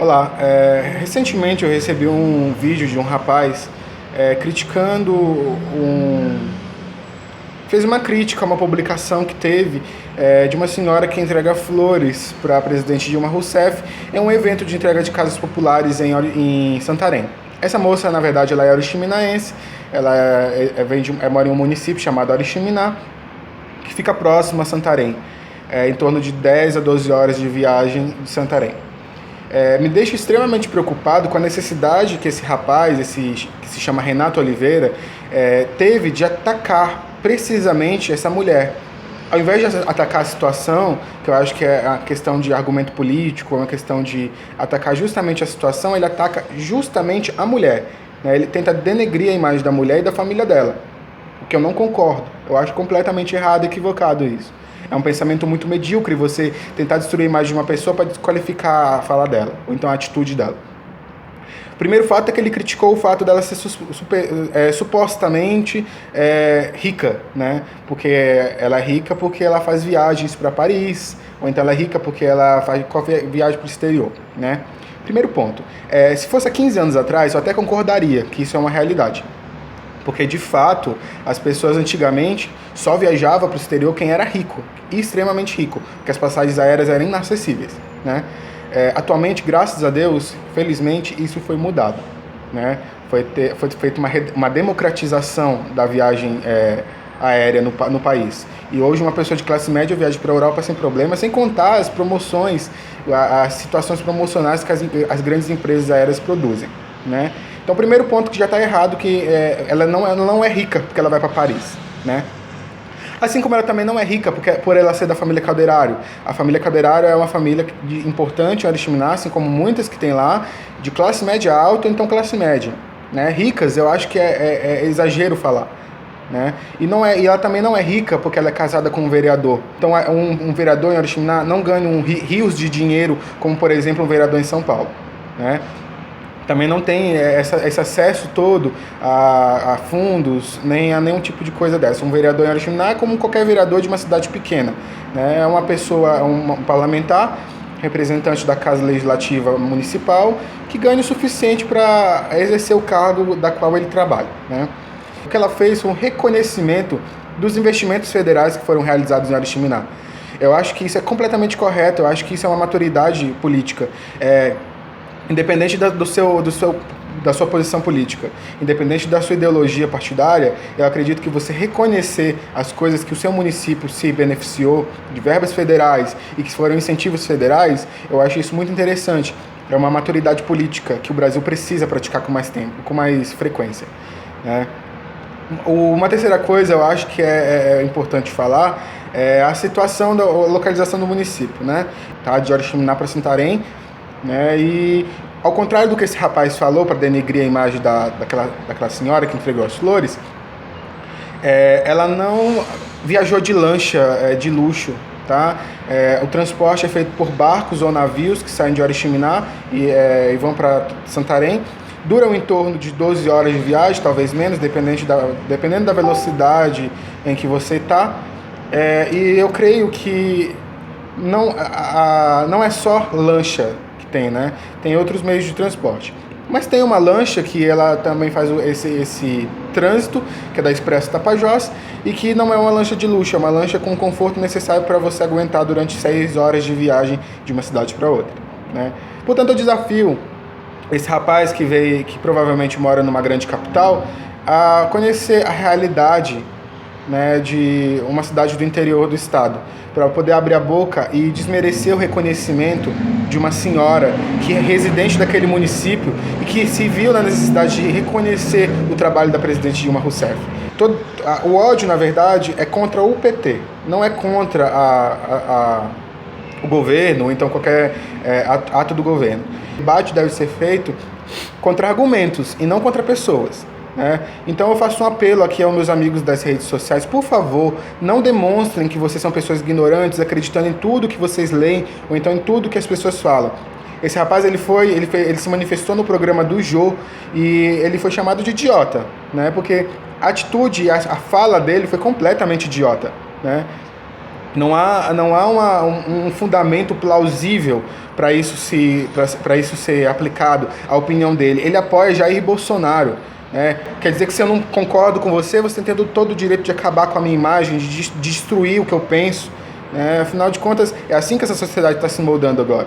Olá, recentemente eu recebi um vídeo de um rapaz criticando fez uma crítica a uma publicação que teve de uma senhora que entrega flores para a presidente Dilma Rousseff em um evento de entrega de casas populares em Santarém. Essa moça, na verdade, ela é oriximináense, ela mora em um município chamado Oriximiná, que fica próximo a Santarém, em torno de 10 a 12 horas de viagem de Santarém. Me deixa extremamente preocupado com a necessidade que esse rapaz, que se chama Renato Oliveira, teve de atacar precisamente essa mulher. Ao invés de atacar a situação, que eu acho que é a questão de argumento político, é uma questão de atacar justamente a situação, ele ataca justamente a mulher, né? Ele tenta denegrir a imagem da mulher e da família dela, o que eu não concordo. Eu acho completamente errado e equivocado isso. É um pensamento muito medíocre você tentar destruir a imagem de uma pessoa para desqualificar a fala dela, ou então a atitude dela. O primeiro fato é que ele criticou o fato dela ser supostamente rica, né? Porque ela é rica porque ela faz viagens para Paris, ou então ela é rica porque ela faz viagem para o exterior, né? Primeiro ponto, se fosse há 15 anos atrás, eu até concordaria que isso é uma realidade. Porque, de fato, as pessoas antigamente só viajavam para o exterior quem era rico, e extremamente rico, porque as passagens aéreas eram inacessíveis, né? Atualmente, graças a Deus, felizmente, isso foi mudado, né? Foi feita uma democratização da viagem aérea no país. E hoje uma pessoa de classe média viaja para a Europa sem problema, sem contar as promoções, as situações promocionais que as grandes empresas aéreas produzem, né? Então, o primeiro ponto que já está errado, que ela não é rica porque ela vai para Paris, né? Assim como ela também não é rica por ela ser da família Calderaro. A família Calderaro é uma família importante em Oriximiná, assim como muitas que tem lá, de classe média alta ou então classe média, né? Ricas, eu acho que é exagero falar, né? E ela também não é rica porque ela é casada com um vereador. Então, um vereador em Oriximiná não ganha rios de dinheiro como, por exemplo, um vereador em São Paulo, né? Também não tem esse acesso todo a fundos, nem a nenhum tipo de coisa dessa. Um vereador em Oriximiná é como qualquer vereador de uma cidade pequena, né? É uma pessoa, um parlamentar, representante da Casa Legislativa Municipal, que ganha o suficiente para exercer o cargo da qual ele trabalha, né? O que ela fez foi um reconhecimento dos investimentos federais que foram realizados em Oriximiná. Eu acho que isso é completamente correto, eu acho que isso é uma maturidade política. Independente da sua posição política, independente da sua ideologia partidária, eu acredito que você reconhecer as coisas que o seu município se beneficiou de verbas federais e que foram incentivos federais, eu acho isso muito interessante. É uma maturidade política que o Brasil precisa praticar com mais tempo, com mais frequência, né? Uma terceira coisa, eu acho que é importante falar, é a situação da localização do município, né? Tá, de Oriximiná para Santarém, né? E ao contrário do que esse rapaz falou para denegrir a imagem daquela senhora que entregou as flores, ela não viajou de lancha de luxo, tá? O transporte é feito por barcos ou navios que saem de Oriximiná e vão para Santarém. Duram em torno de 12 horas de viagem, talvez menos, dependendo da velocidade em que você está. E eu creio que não é só lancha tem, né? Tem outros meios de transporte. Mas tem uma lancha que ela também faz esse trânsito, que é da Expresso Tapajós, e que não é uma lancha de luxo, é uma lancha com o conforto necessário para você aguentar durante 6 horas de viagem de uma cidade para outra, né? Portanto, eu desafio esse rapaz que provavelmente mora numa grande capital a conhecer a realidade, né, de uma cidade do interior do estado, para poder abrir a boca e desmerecer o reconhecimento de uma senhora que é residente daquele município e que se viu na necessidade de reconhecer o trabalho da presidente Dilma Rousseff. O ódio, na verdade, é contra o PT, não é contra o governo ou então qualquer ato do governo. O debate deve ser feito contra argumentos e não contra pessoas, né? Então eu faço um apelo aqui aos meus amigos das redes sociais: por favor, não demonstrem que vocês são pessoas ignorantes, acreditando em tudo que vocês leem ou então em tudo que as pessoas falam. Esse rapaz ele se manifestou no programa do Jô e ele foi chamado de idiota, né? Porque a atitude, a fala dele foi completamente idiota, né? Não há um fundamento plausível para isso ser aplicado à opinião dele. Ele apoia Jair Bolsonaro. Quer dizer que se eu não concordo com você, você tem todo o direito de acabar com a minha imagem, de destruir o que eu penso. Afinal de contas, é assim que essa sociedade está se moldando agora.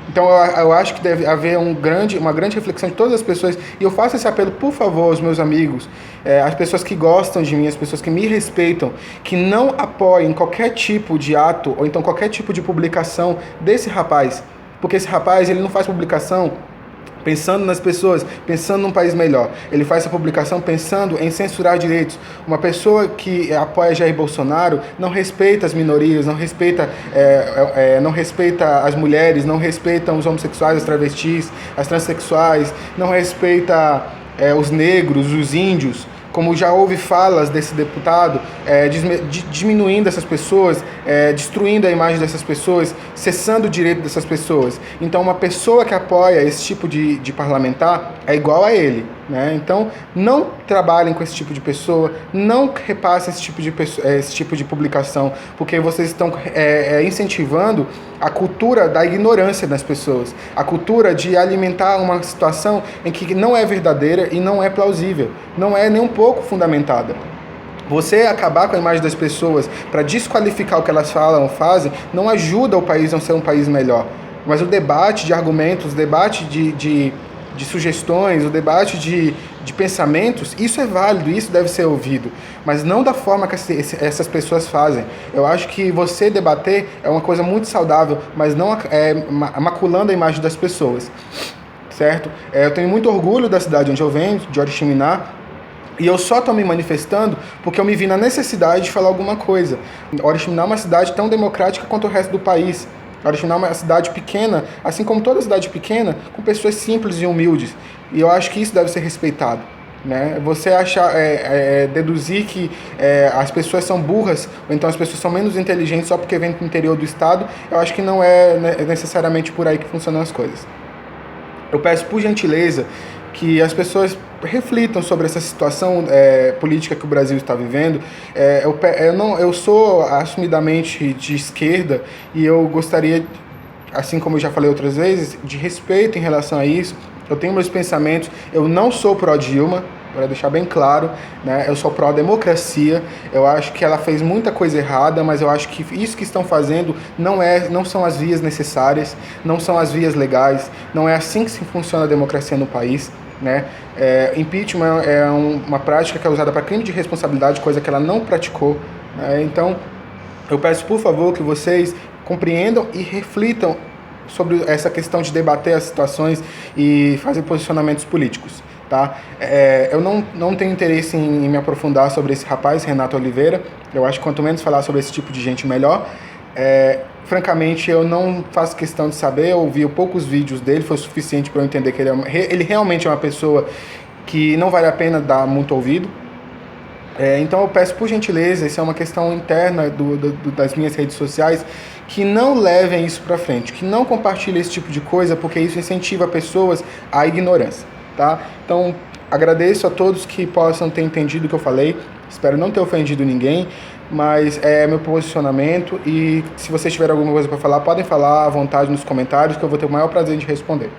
Então eu acho que deve haver uma grande reflexão de todas as pessoas, e eu faço esse apelo, por favor, aos meus amigos, as pessoas que gostam de mim, as pessoas que me respeitam, que não apoiem qualquer tipo de ato, ou então qualquer tipo de publicação desse rapaz, porque esse rapaz, ele não faz publicação pensando nas pessoas, pensando num país melhor. Ele faz essa publicação pensando em censurar direitos. Uma pessoa que apoia Jair Bolsonaro não respeita as minorias, não respeita as mulheres, não respeita os homossexuais, as travestis, as transexuais, não respeita os negros, os índios. Como já houve falas desse deputado, diminuindo essas pessoas, destruindo a imagem dessas pessoas, cessando o direito dessas pessoas. Então, uma pessoa que apoia esse tipo de parlamentar é igual a ele. Então, não trabalhem com esse tipo de pessoa, não repassem esse tipo de publicação, porque vocês estão incentivando a cultura da ignorância das pessoas, a cultura de alimentar uma situação em que não é verdadeira e não é plausível, não é nem um pouco fundamentada. Você acabar com a imagem das pessoas para desqualificar o que elas falam ou fazem não ajuda o país a ser um país melhor. Mas o debate de argumentos, o debate de sugestões, o debate de pensamentos, isso é válido, isso deve ser ouvido, mas não da forma que essas pessoas fazem. Eu acho que você debater é uma coisa muito saudável, mas não maculando a imagem das pessoas, certo? Eu tenho muito orgulho da cidade onde eu venho, de Oriximiná, e eu só estou me manifestando porque eu me vi na necessidade de falar alguma coisa. Oriximiná é uma cidade tão democrática quanto o resto do país. Oriximiná é uma cidade pequena, assim como toda cidade pequena, com pessoas simples e humildes. E eu acho que isso deve ser respeitado. Você deduzir que as pessoas são burras, ou então as pessoas são menos inteligentes só porque vêm do interior do estado, eu acho que não é necessariamente por aí que funcionam as coisas. Eu peço, por gentileza, que as pessoas reflitam sobre essa situação política que o Brasil está vivendo. Eu sou assumidamente de esquerda e eu gostaria, assim como eu já falei outras vezes, de respeito em relação a isso. Eu tenho meus pensamentos, eu não sou pró-Dilma, para deixar bem claro, eu sou pró-democracia. Eu acho que ela fez muita coisa errada, mas eu acho que isso que estão fazendo não são as vias necessárias, não são as vias legais, não é assim que se funciona a democracia no país. Impeachment é uma prática que é usada para crime de responsabilidade, coisa que ela não praticou. Então, eu peço, por favor, que vocês compreendam e reflitam sobre essa questão de debater as situações e fazer posicionamentos políticos. Tá? Eu não tenho interesse em me aprofundar sobre esse rapaz, Renato Oliveira. Eu acho que quanto menos falar sobre esse tipo de gente, melhor. Francamente, eu não faço questão de saber, eu vi poucos vídeos dele, foi o suficiente para eu entender que ele realmente é uma pessoa que não vale a pena dar muito ouvido. Então eu peço, por gentileza, isso é uma questão interna das minhas redes sociais, que não levem isso para frente, que não compartilhem esse tipo de coisa, porque isso incentiva pessoas à ignorância. Tá? Então, agradeço a todos que possam ter entendido o que eu falei, espero não ter ofendido ninguém, mas é meu posicionamento, e se vocês tiverem alguma coisa para falar, podem falar à vontade nos comentários, que eu vou ter o maior prazer de responder.